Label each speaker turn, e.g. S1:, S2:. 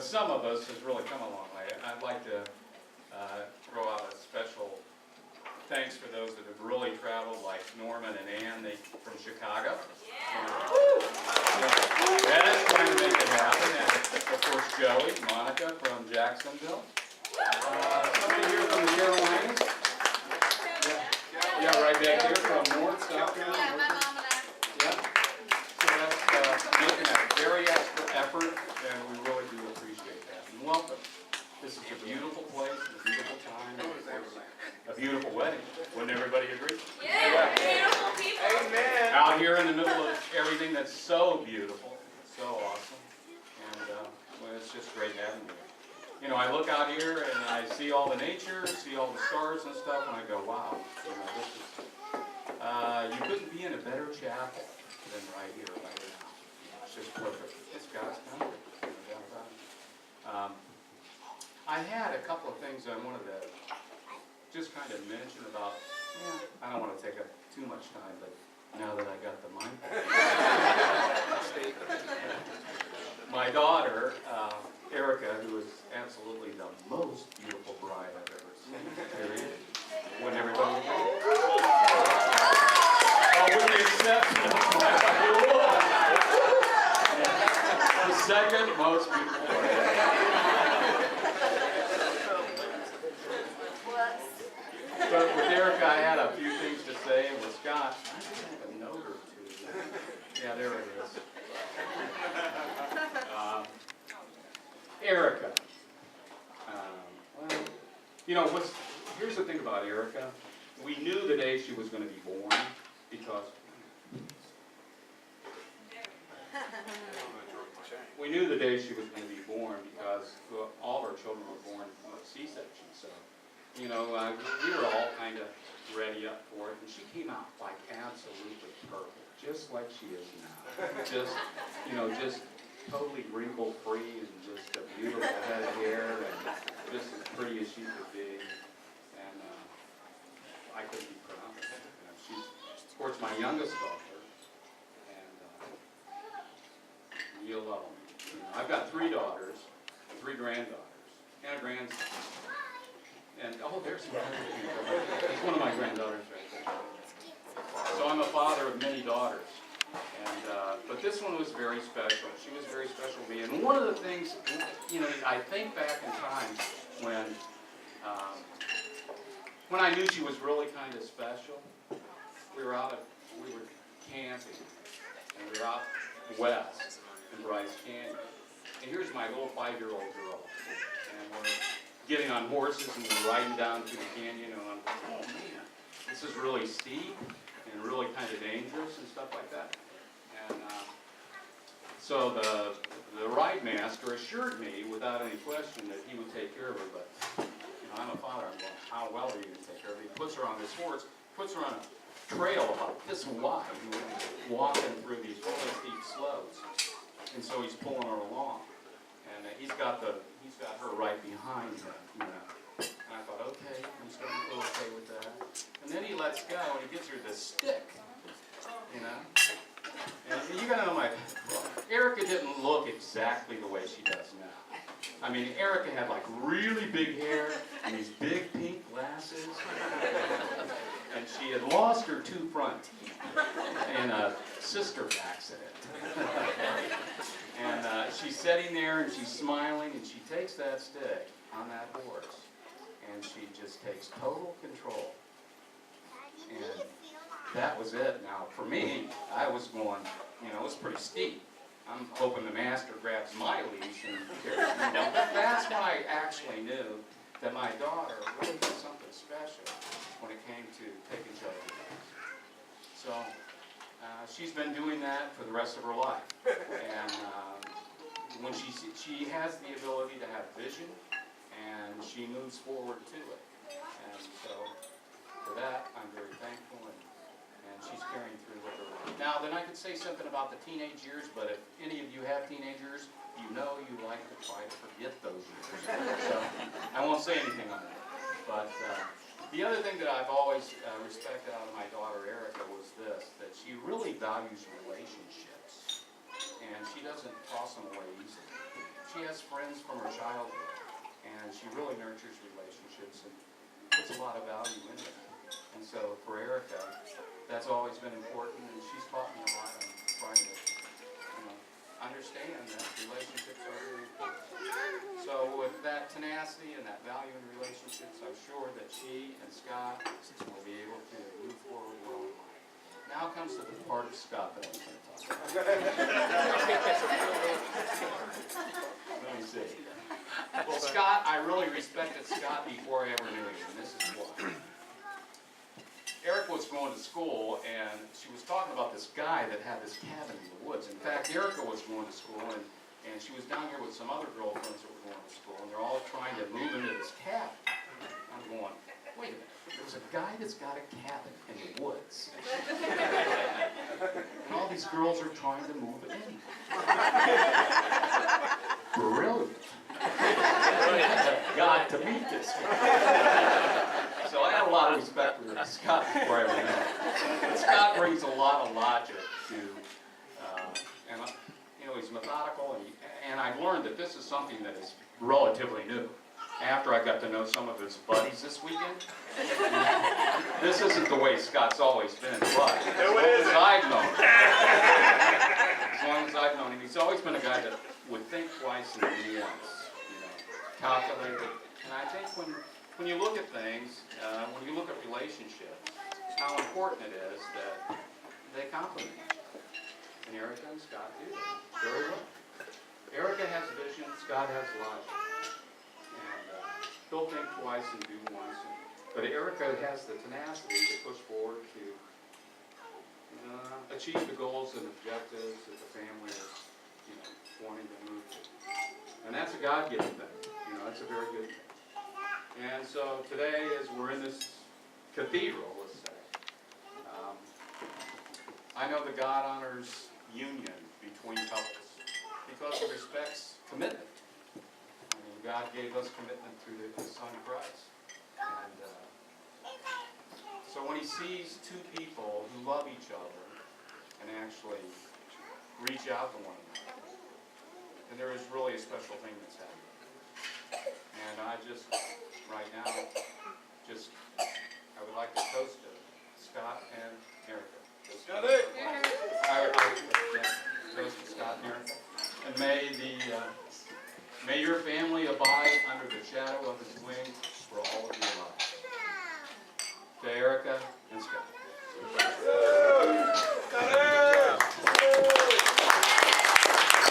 S1: but some of us has really come a long way. I'd like to throw out a special thanks for those that have really traveled, like Norman and Ann from Chicago. Dennis trying to make it happen, and of course Joey, Monica from Jacksonville. Somebody here from the Carolinas? Yeah, right back here from North, South Carolina.
S2: Yeah, my mom and I.
S1: Yeah. So that's making a very extra effort, and we really do appreciate that. And welcome. This is a beautiful place, a beautiful time, and a beautiful wedding. Wouldn't everybody agree?
S2: Yeah, beautiful people.
S3: Amen.
S1: Out here in the middle of everything that's so beautiful, so awesome, and well, it's just great having you. You know, I look out here and I see all the nature, see all the stars and stuff, and I go, wow, you know, this is, you couldn't be in a better chapel than right here, right now. It's just perfect. It's God's country, no doubt about it. I had a couple of things I wanted to just kind of mention about, I don't want to take up too much time, but now that I got the mic. My daughter, Erica, who is absolutely the most beautiful bride I've ever seen, period. Wouldn't everybody agree? Oh, with the exception of the second most beautiful bride. But with Erica, I had a few things to say, and with Scott, I have a note or two. Yeah, there it is. Erica. Well, you know, here's the thing about Erica. We knew the day she was going to be born because we knew the day she was going to be born because all of our children were born from a C-section. So, you know, we were all kind of ready up for it, and she came out like absolutely perfect, just like she is now. Just, you know, just totally wrinkle-free and just a beautiful head of hair and just as pretty as she could be. And I couldn't be proud of her. You know, she's, of course, my youngest daughter, and you'll love them. You know, I've got 3 daughters, 3 granddaughters, and a grandson. And, oh, there's one. That's one of my granddaughters right there. So I'm a father of many daughters. And, but this one was very special. She was very special to me. And one of the things, you know, I think back in time when I knew she was really kind of special. We were camping, and we were out west in Bryce Canyon. And here's my little 5-year-old girl. And we're getting on horses and we're riding down through the canyon, and I'm like, oh man, this is really steep and really kind of dangerous and stuff like that. And so the ride master assured me without any question that he would take care of her, but you know, I'm a father, I'm going, how well are you going to take care of her? He puts her on this horse, puts her on a trail about this wide, walking through these really steep slopes. And so he's pulling her along. And he's got her right behind him, you know. And I thought, okay, I'm starting to feel okay with that. And then he lets go and he gives her this stick, you know. And you gotta know Erica didn't look exactly the way she does now. I mean, Erica had like really big hair and these big pink glasses. And she had lost her 2 front teeth in a sister accident. And she's sitting there and she's smiling and she takes that stick on that horse and she just takes total control. And that was it. Now for me, I was going, you know, it was pretty steep. I'm hoping the master grabs my leash and carries me down. But that's when I actually knew that my daughter really did something special when it came to taking care of her. So she's been doing that for the rest of her life. And when she has the ability to have vision, and she moves forward to it. And so for that, I'm very thankful, and she's carrying through with her life. Now, then I could say something about the teenage years, but if any of you have teenagers, you know you like to try to forget those years. So I won't say anything on that. But the other thing that I've always respected out of my daughter Erica was this, that she really values relationships. And she doesn't toss them away easily. she has friends from her childhood, and she really nurtures relationships and puts a lot of value in it. And so for Erica, that's always been important, and she's taught me a lot on trying to, understand that relationships are really important. So with that tenacity and that value in relationships, I'm sure that she and Scott will be able to move forward well in life. Now comes to the part of Scott that I was going to talk about. Let me see. Well, Scott, I really respected Scott before I ever knew him, and this is why. Erica was going to school, and she was talking about this guy that had this cabin in the woods. In fact, Erica was going to school, and she was down here with some other girlfriends that were going to school, and they're all trying to move into this cabin. I'm going, wait a minute, there's a guy that's got a cabin in the woods. And all these girls are trying to move in. Brilliant. Got to meet this guy. So I had a lot of respect for Scott before I ever met him. But Scott brings a lot of logic to, and he's methodical, and I've learned that this is something that is relatively new. After I got to know some of his buddies this weekend, this isn't the way Scott's always been, but as long as I've known him, he's always been a guy that would think twice and do once, calculate it. And I think when you look at things, when you look at relationships, how important it is that they complement each other. And Erica and Scott do that very well. Erica has vision, Scott has logic. And he'll think twice and do once. But Erica has the tenacity to push forward to achieve the goals and objectives that the family is wanting to move to. And that's a God-given thing. That's a very good thing. And so today, as we're in this cathedral, let's say, I know that God honors union between couples because it respects commitment. I mean, God gave us commitment through His Son Christ. And so when He sees two people who love each other and actually reach out to one another, then there is really a special thing that's happening. And I just, right now, I would like to toast to Scott and Erica. Got it! Toast to Scott and Erica. And may your family abide under the shadow of His wings